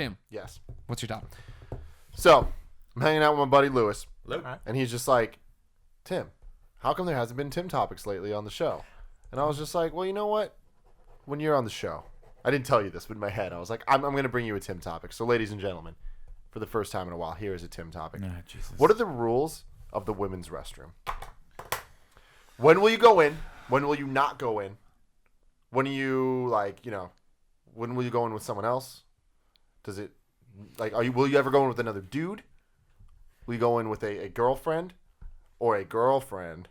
Tim. Yes. What's your topic? So, I'm hanging out with my buddy Lewis. Hello. And he's just like, Tim, how come there hasn't been Tim topics lately on the show? And I was just like, well, you know what? When you're on the show, I didn't tell you this, but in my head, I was like, I'm going to bring you a Tim topic. So, ladies and gentlemen, for the first time in a while, here is a Tim topic. Jesus. What are the rules of the women's restroom? When will you go in? When will you not go in? When are you, like, you know, when will you go in with someone else? Does it, like, will you ever go in with another dude? Will you go in with a girlfriend or a girlfriend?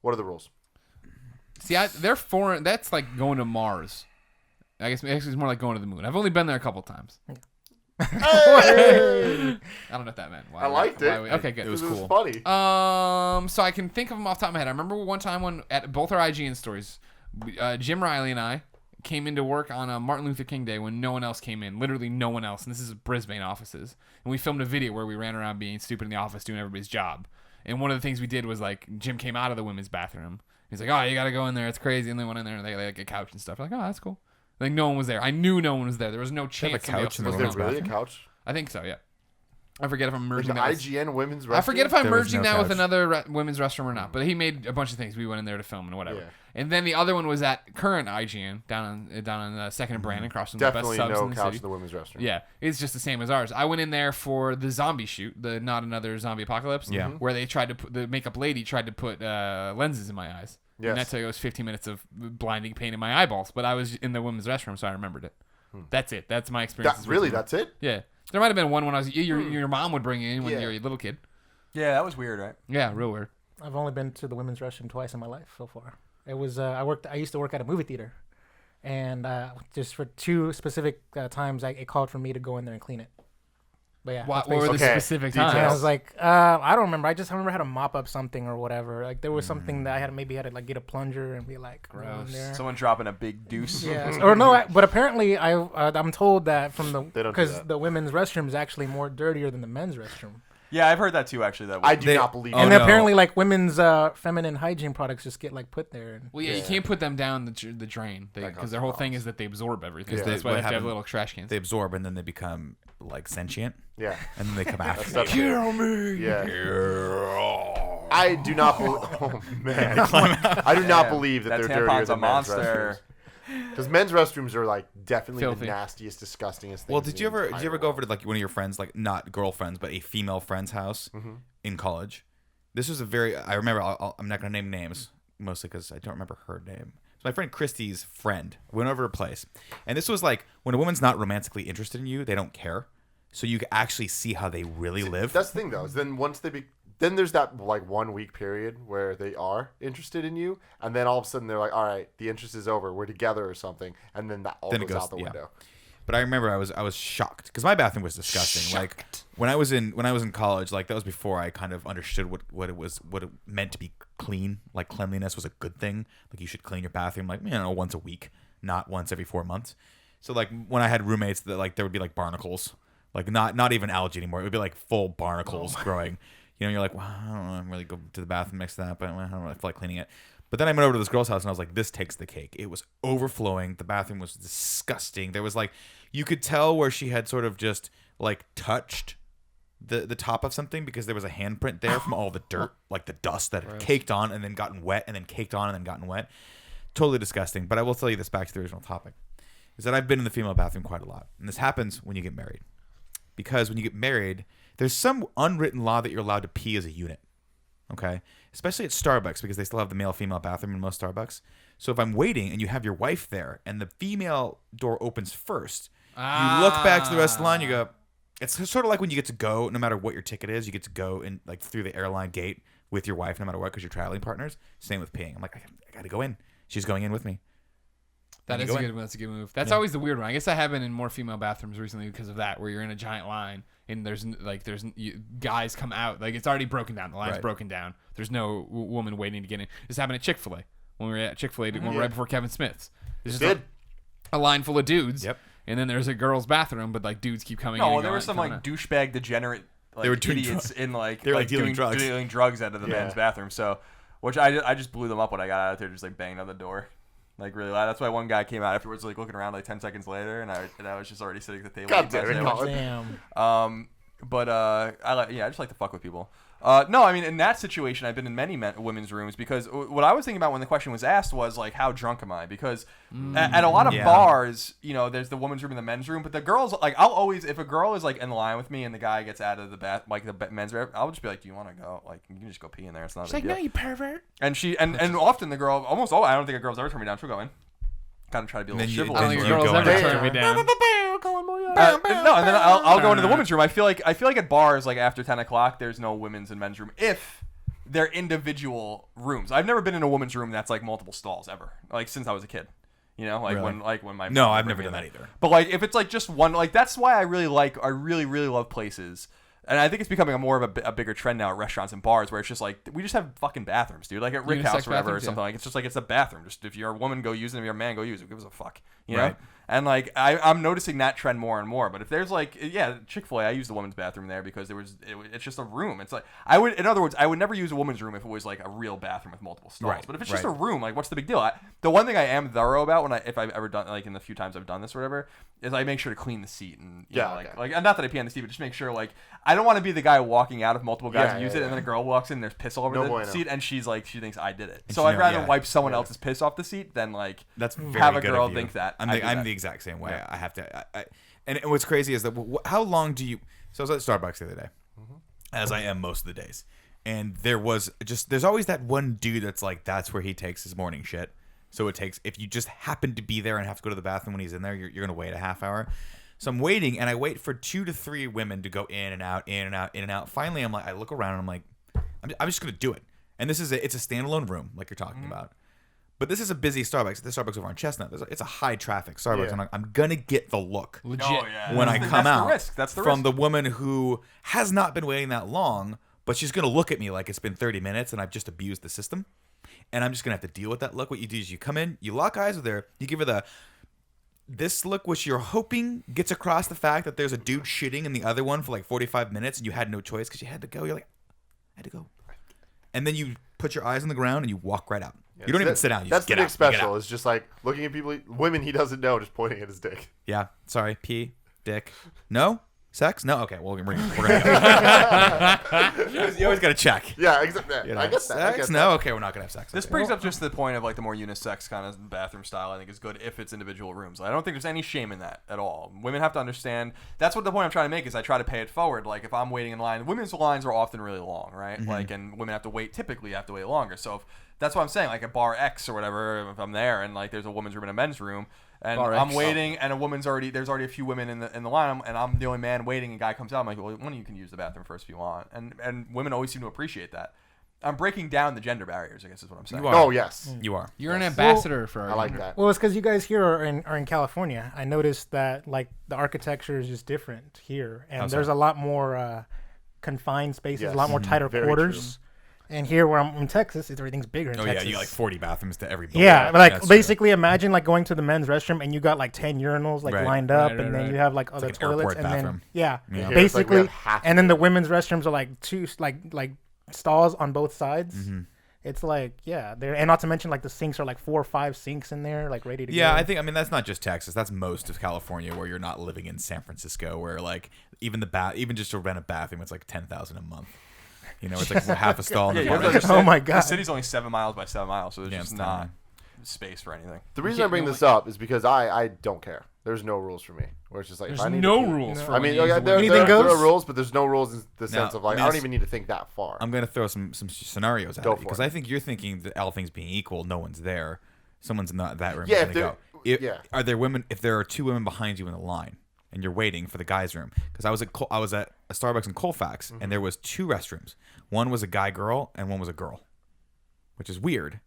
What are the rules? See, they're foreign. That's like going to Mars. I guess actually it's more like going to the moon. I've only been there a couple times. Hey! I don't know what that meant. I liked it. Okay, good. It was cool. Funny. So I can think of them off the top of my head. I remember one time when at both our IGN stories, Jim Riley and I came into work on a Martin Luther King Day when no one else came in. Literally no one else. And this is Brisbane offices. And we filmed a video where we ran around being stupid in the office doing everybody's job. And one of the things we did was like Jim came out of the women's bathroom. He's like, oh, you got to go in there. It's crazy. And they went in there and they had like a couch and stuff. We're like, oh, that's cool. Like no one was there. I knew no one was there. There was no chance. Have a couch in the Was there women's really a bathroom? couch? I think so, yeah. I forget if I'm In merging the that with... IGN women's restroom? I forget if I'm There was merging no that with couch. another women's restroom or not, but he made a bunch of things. We went in there to film and whatever. Yeah. And then the other one was at current IGN down on 2nd and Brandon, across from Definitely the best subs no in the couch city. in the women's restroom. Yeah, it's just the same as ours. I went in there for the zombie shoot, the Not Another Zombie Apocalypse, Yeah. where they tried to put, the makeup lady tried to put lenses in my eyes. Yes. And that took us 15 minutes of blinding pain in my eyeballs, but I was in the women's restroom, so I remembered it. That's it. That's my experience. Really? That's it? Yeah. There might have been one when I was your mom would bring you in when you were a little kid. Yeah, that was weird, right? Yeah, real weird. I've only been to the women's restroom twice in my life so far. It was I used to work at a movie theater, and just for two specific times, it called for me to go in there and clean it. But yeah, What that's were the basically- specific Details. times? And I was like, I don't remember. I remember I had to mop up something or whatever. Like there was something that I had to like get a plunger and be like, go in there. Someone dropping a big deuce. Yes. Or no, but apparently I'm told that from They don't do because that. the women's restroom is actually more dirtier than the men's restroom. Yeah, I've heard that too. Actually, that I do not believe And it. no. apparently, like women's feminine hygiene products just get like put there. And, Well, yeah, you can't put them down the drain because their whole thing is that they absorb everything. Yeah. That's why What they have to have happened- little trash cans. They absorb and then they become like sentient, Yeah. and then they come after. That's you. Kill me. Yeah. I do not believe. Oh man. I do not believe that that they're dirtier tampon's a than men's monster. Because men's restrooms are like definitely Filthy. the nastiest, disgustingest things. Well, in did the you ever entire go over world. to like one of your friends, like not girlfriends, but a female friend's house in college? This was a very. I remember. I'm not gonna name names mostly because I don't remember her name. It's my friend Christy's friend. We went over to her place, and this was like when a woman's not romantically interested in you, they don't care. So you can actually see how they really live. That's the thing, though. Is then once then there's that like 1 week period where they are interested in you, and then all of a sudden they're like, all right, the interest is over. We're together or something, and then that all Then it goes goes- out the yeah. window. But I remember I was shocked because my bathroom was disgusting. Like when I was in college, like that was before I kind of understood what it meant to be clean. Like cleanliness was a good thing. Like you should clean your bathroom like once a week, not once every 4 months. So like when I had roommates that like there would be like barnacles, like not even algae anymore. It would be like full barnacles growing. You know, you're like, well, I don't know, I'm really go to the bathroom next to that, but I don't really feel like cleaning it. But then I went over to this girl's house and I was like, this takes the cake. It was overflowing. The bathroom was disgusting. There was like, you could tell where she had sort of just like touched the top of something because there was a handprint there from all the dirt, like the dust that had caked on and then gotten wet and then caked on and then gotten wet. Totally disgusting. But I will tell you this back to the original topic is that I've been in the female bathroom quite a lot. And this happens when you get married. Because when you get married, there's some unwritten law that you're allowed to pee as a unit. Okay? Especially at Starbucks because they still have the male-female bathroom in most Starbucks. So if I'm waiting and you have your wife there and the female door opens first, you look back to the rest of the line, you go, it's sort of like when you get to go, no matter what your ticket is, you get to go in like through the airline gate with your wife no matter what because you're traveling partners. Same with peeing. I'm like, I got to go in. She's going in with me. That You is go a in. good one. That's a good move. That's always the weird one. I guess I have been in more female bathrooms recently because of that, where you're in a giant line and there's guys come out. Like it's already broken down. The line's Right. broken down. There's no woman waiting to get in. This happened at Chick-fil-A when we were at Chick-fil-A right before Kevin Smith's. There's just a line full of dudes. Yep. And then there's a girl's bathroom, but like dudes keep coming in. No, and there going, were some coming like out. douchebag degenerate like They were doing idiots in like They were, like, dealing doing drugs. dealing drugs out of the men's bathroom. So, which I just blew them up when I got out there, just like banged on the door. like really loud. That's why one guy came out afterwards, like looking around like 10 seconds later, and I was just already sitting at the table. God eating my damn it, sandwich. Colin. But I just like to fuck with people. No, I mean, in that situation, I've been in many women's rooms because what I was thinking about when the question was asked was like, how drunk am I? Because at a lot of bars, you know, there's the women's room and the men's room, but the girls, like, I'll always, if a girl is like in line with me and the guy gets out of the bath, like the men's room, I'll just be like, do you want to go? Like, you can just go pee in there. It's not a big deal. No, you pervert. And and often the girl, almost all, I don't think a girl's ever turned me down. She'll go in. Kind of try to be a little chivalrous. I don't think you a girl's go ever in. turned me down. Colin Moriarty. No, and then I'll go into the women's room. I feel like at bars, like after 10 o'clock, there's no women's and men's room if they're individual rooms. I've never been in a women's room that's like multiple stalls ever, like since I was a kid. You know, like Really? when my No, mom I've bring never me done in that there. either. But like if it's like just one, like that's why I really love places. And I think it's becoming more of a bigger trend now at restaurants and bars where it's just like we just have fucking bathrooms, dude. Like at Rick Unisex House or whatever or bathrooms, something. yeah. Like it's just like it's a bathroom. Just if you're a woman, go use it. If you're a man, go use it. Who gives a fuck? You know? Right. And like I'm noticing that trend more and more. But if there's like Chick-fil-A, I use the women's bathroom there because it's just a room. It's like in other words, I would never use a women's room if it was like a real bathroom with multiple stalls. Right, But if it's just a right. room, like what's the big deal? The one thing I am thorough about if I've ever done like in the few times I've done this or whatever is I make sure to clean the seat and you know, like not that I pee on the seat, but just make sure like I don't want to be the guy walking out if multiple guys use it and then a girl walks in and there's piss all over the seat and she's like she thinks I did it. So I'd rather wipe someone else's piss off the seat than like That's very have a good girl of you. think that. I'm that. the exact same way. Yeah. I have to. And what's crazy is that how long do you? So I was at Starbucks the other day, as I am most of the days, and there's always that one dude that's like that's where he takes his morning shit. So if you just happen to be there and have to go to the bathroom when he's in there, you're gonna wait a half hour. So I'm waiting, and I wait for 2 to 3 women to go in and out, in and out, in and out. Finally, I'm like, I look around and I'm like, I'm just gonna do it. And it's a standalone room, like you're talking about. But this is a busy Starbucks. The Starbucks over on Chestnut. It's a high traffic Starbucks. Yeah. And I'm gonna get the look Legit. Oh, yeah. when I come out That's the risk. from the woman who has not been waiting that long, but she's gonna look at me like it's been 30 minutes and I've just abused the system. And I'm just gonna have to deal with that look. What you do is you come in, you lock eyes with her, you give her this look which you're hoping gets across the fact that there's a dude shitting in the other one for like 45 minutes and you had no choice because you had to go. You're like, I had to go. And then you put your eyes on the ground and you walk right out. Yeah, you don't so even sit down. You that's just get the big out. You get special. out. It's just like looking at women he doesn't know, just pointing at his dick. Yeah. Sorry. Pee. Dick. No? Sex? No? Okay. Well, we're gonna you always got to check. Yeah, exactly. You know, I guess that. I sex? guess No? that. Okay, we're not going to have sex. This Okay. brings up just the point of like the more unisex kind of bathroom style. I think is good if it's individual rooms. I don't think there's any shame in that at all. Women have to understand. That's what the point I'm trying to make is I try to pay it forward. Like if I'm waiting in line, women's lines are often really long, right? Like and women typically have to wait longer. So that's what I'm saying. Like at bar X or whatever, if I'm there and like there's a women's room and a men's room. And Bar I'm X. waiting, and there's already a few women in the line, and I'm the only man waiting. And a guy comes out, I'm like, well, one of you can use the bathroom first if you want. And women always seem to appreciate that. I'm breaking down the gender barriers, I guess is what I'm saying. You are. Oh yes, You are. You're an ambassador for our I like gender. that. Well, it's because you guys here are in California. I noticed that like the architecture is just different here, and How so? there's a lot more confined spaces, Yes. a lot more tighter Very quarters. And here, where I'm in Texas, everything's bigger. In Oh, Texas. yeah. You got like 40 bathrooms to every building. Yeah, but like That's true. basically, imagine like going to the men's restroom and you got like 10 urinals like Right. lined up, Right, and then right. you have like other like an toilets, airport and bathroom. then yeah, Yeah. Here, it's like we basically, have half and then of the it. women's restrooms are like two like stalls on both sides. Mm-hmm. It's like there, and not to mention like the sinks are like 4 or 5 sinks in there, like ready to go. Yeah, I mean that's not just Texas. That's most of California, where you're not living in San Francisco, where like even just to rent a bathroom, it's like $10,000 a month. You know, it's like half a stall in the Yeah, apartment. Oh my God. The city's only 7 miles by 7 miles, so there's Yeah, just it's not tiny. space for anything. The reason I bring this up is because I don't care. There's no rules for me. Where it's just like if There's I need no to pee- rules for I mean, when you okay, use there, the Anything there, there goes? are rules, but there's no rules in the sense Now, of like I mean, I don't it's- even need to think that far. I'm gonna throw some scenarios at Go it for because it. I think you're thinking that all things being equal, no one's there. Someone's not that room. Yeah, gonna if they're- go. If- yeah. Are there women? If there are 2 women behind you in the line and you're waiting for the guys' room, because I was at a Starbucks in Colfax and there was 2 restrooms. One was a guy-girl and one was a girl, which is weird.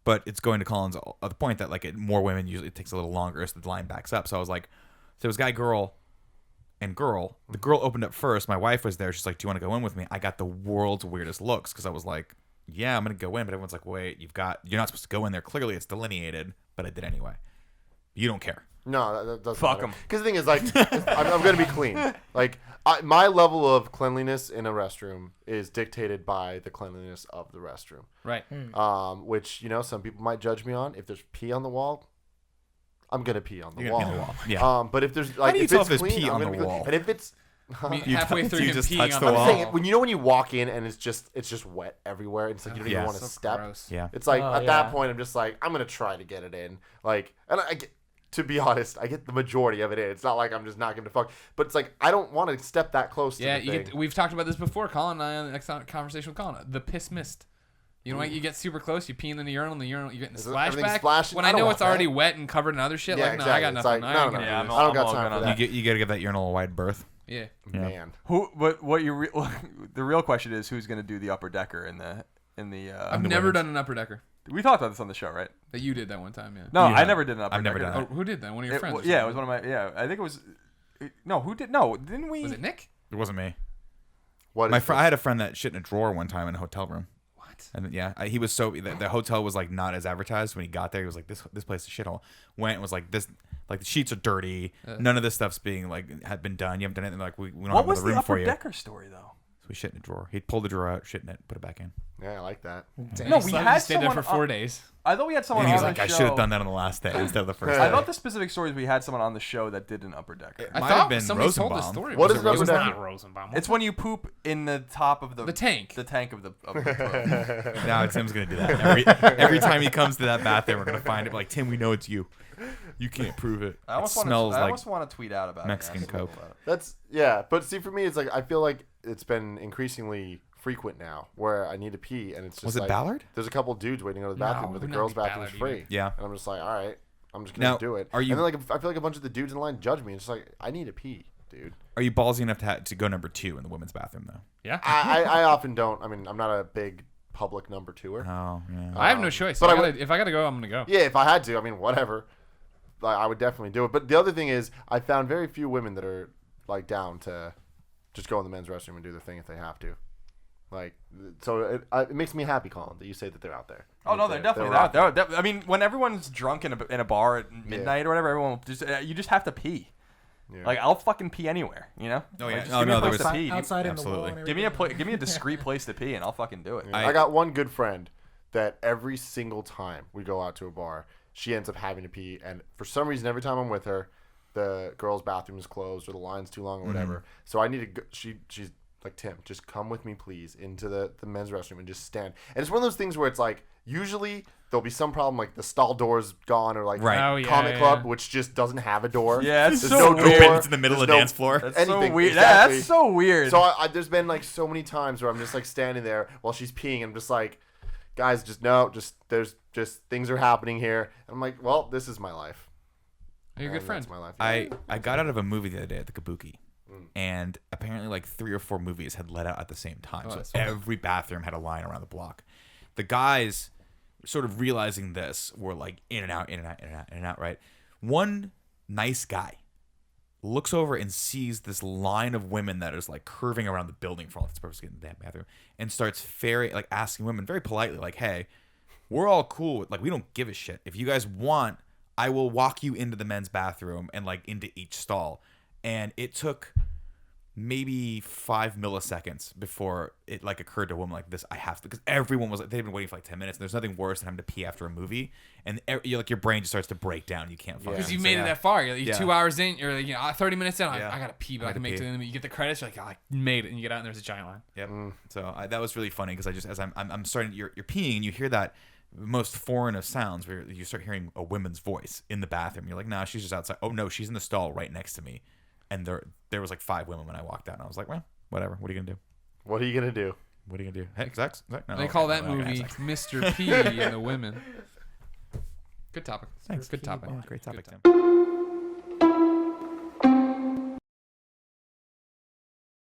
But it's going to Colin's other point that like more women usually it takes a little longer so the line backs up. So I was like, so it was guy, girl, and girl. The girl opened up first. My wife was there. She's like, "Do you want to go in with me?" I got the world's weirdest looks because I was like, "Yeah, I'm gonna go in," but everyone's like, "Wait, you're not supposed to go in there. Clearly, it's delineated." But I did anyway. You don't care. No, that doesn't Fuck matter. 'em. Because the thing is, like, I'm going to be clean. Like, my level of cleanliness in a restroom is dictated by the cleanliness of the restroom. Right. Which, some people might judge me on. If there's pee on the wall, I'm going to pee on the You're wall. gonna pee on the wall. Yeah. But if there's, like, do you if tell it's if there's clean, pee I'm on going the to be wall? And if it's... I mean, You halfway touch- through you him just peeing touch on the the wall. wall. I'm saying, when you walk in and it's just wet everywhere, and it's like you don't even Yeah. want to So step. gross. Yeah. It's like Oh, at yeah. that point, I'm just like, I'm gonna try to get it in. Like, and I get, to be honest, I get the majority of it in. It's not like I'm just not giving a fuck. But it's like I don't want to step that close to Yeah, the thing. we've talked about this before, Colin and I, on the next conversation with Colin. The piss mist. You know what? You get super close, you pee in the urinal, you're getting the Everything's splashback. splashing. When I I don't know want it's already that. wet and covered in other shit, Yeah, like, no, I got exactly. It's nothing. like, I ain't no, gonna no. do Yeah, this. I don't got all time good for on that. You got to give that urinal a wide berth. Yeah. Man. The real question is who's gonna do the upper decker in the I've never done an upper decker. We talked about this on the show, right? That you did that one time, yeah. No, Yeah. I never did an upper I've never decker. done Oh, who did that? One of your friends? or Yeah, it was something? one of my. Yeah, I think it was. No, who did? No, didn't we? Was it Nick? It wasn't me. What My is friend, this? I had a friend that shit in a drawer one time in a hotel room. What? And yeah, he was so the hotel was like not as advertised. When he got there, he was like, "This place is a shithole." Went and was like, "This like the sheets are dirty. None of this stuff's being like had been done. You haven't done anything. Like we don't What have was another the room for upper you." decker story though? So we shit in a drawer. He pulled the drawer out, shit in it, put it back in. Yeah, I like that. No, we You had stayed there someone for 4 days. I thought we had someone And he was on like, the "I show. should have done that on the last day instead of the first I day." thought the specific stories we had someone on the show that did an upper decker. I Might thought have been somebody told the Rosenbaum. story. What Was is it an It was upper not decker? Rosenbaum. It's when you poop in the top of the tank. The tank of the toilet. Now Tim's gonna do that every time he comes to that bathroom. We're gonna find it. Like, Tim, we know it's you. You can't prove it. I It almost smells like want to tweet out about Mexican it. Coke. That's but see, for me, it's like I feel like it's been increasingly frequent now where I need to pee, and it's just Was it like, Ballard? There's a couple dudes waiting to go to the bathroom, No, but the wouldn't girls' that be bathroom's Ballard free. either. Yeah. And I'm just like, all right, I'm just gonna Now, do it. are you- And then like I feel like a bunch of the dudes in line judge me. It's like I need to pee, dude. Are you ballsy enough to go number 2 in the women's bathroom though? Yeah. I often don't. I mean, I'm not a big public number twoer. Oh yeah. I have no choice. but If I gotta go, I'm gonna go. Yeah, if I had to, I mean, whatever. I would definitely do it. But the other thing is, I found very few women that are like down to just go in the men's restroom and do their thing if they have to. Like, so it makes me happy, Colin, that you say that they're out there. Oh no, they're definitely out there. I mean, when everyone's drunk in a bar at midnight or whatever, everyone just you just have to pee. Yeah. Like I'll fucking pee anywhere, you know? Oh, Like, yeah. just Oh, give me a no, there place was- to pee. outside in the Absolutely. wall. And Give me everything. give me a discreet place to pee, and I'll fucking do it. I got one good friend that every single time we go out to a bar, she ends up having to pee, and for some reason, every time I'm with her, the girls' bathroom is closed or the line's too long or whatever. So I need to go. She's like, Tim, just come with me, please, into the men's restroom and just stand. And it's one of those things where it's like, usually there'll be some problem, like the stall door's gone, or like Right. Oh, yeah, Comic yeah. Club, which just doesn't have a door. Yeah, it's There's so no weird. door. It's in the middle There's of the no- dance floor. That's anything, so weird. exactly. Yeah, that's so weird. So there's been like so many times where I'm just like standing there while she's peeing, and I'm just like, guys, there's just things are happening here. And I'm like, well, this is my life. You're a good And friend. That's my life. I got out of a movie the other day at the Kabuki, and apparently like 3 or 4 movies had let out at the same time. So that's fine. every bathroom had a line around the block. The guys, sort of realizing this, were like in and out, in and out, in and out, in and out. Right. One nice guy looks over and sees this line of women that is like curving around the building for all its purpose, getting in the bathroom, and starts asking women very politely, like, "Hey, we're all cool with, like, we don't give a shit. If you guys want, I will walk you into the men's bathroom and like into each stall." And it took maybe 5 milliseconds before it like occurred to a woman like this. I have to, because everyone was like, they've been waiting for like 10 minutes. And there's nothing worse than having to pee after a movie, and your brain just starts to break down. You can't fucking. Because you so, made it yeah. that far. You're like, Yeah. 2 hours in. You're like, 30 minutes in. Yeah. I gotta pee, but I Gotta can make it to pee. the end. You get the credits. You're like, oh, I made it, and you get out, and there's a giant line. Yep. So that was really funny because I just, as I'm starting, you're peeing and you hear that most foreign of sounds where you start hearing a woman's voice in the bathroom. You're like, nah, she's just outside. Oh no, she's in the stall right next to me. And there was like 5 women when I walked out, and I was like, well, whatever. What are you gonna do? What are you gonna do? What are you gonna do? Hey, sex? No, They okay, call no, that we're not gonna movie have sex. Mr. P and the Women. Good topic. Thanks. Good topic. Yeah, great topic, Good Tim.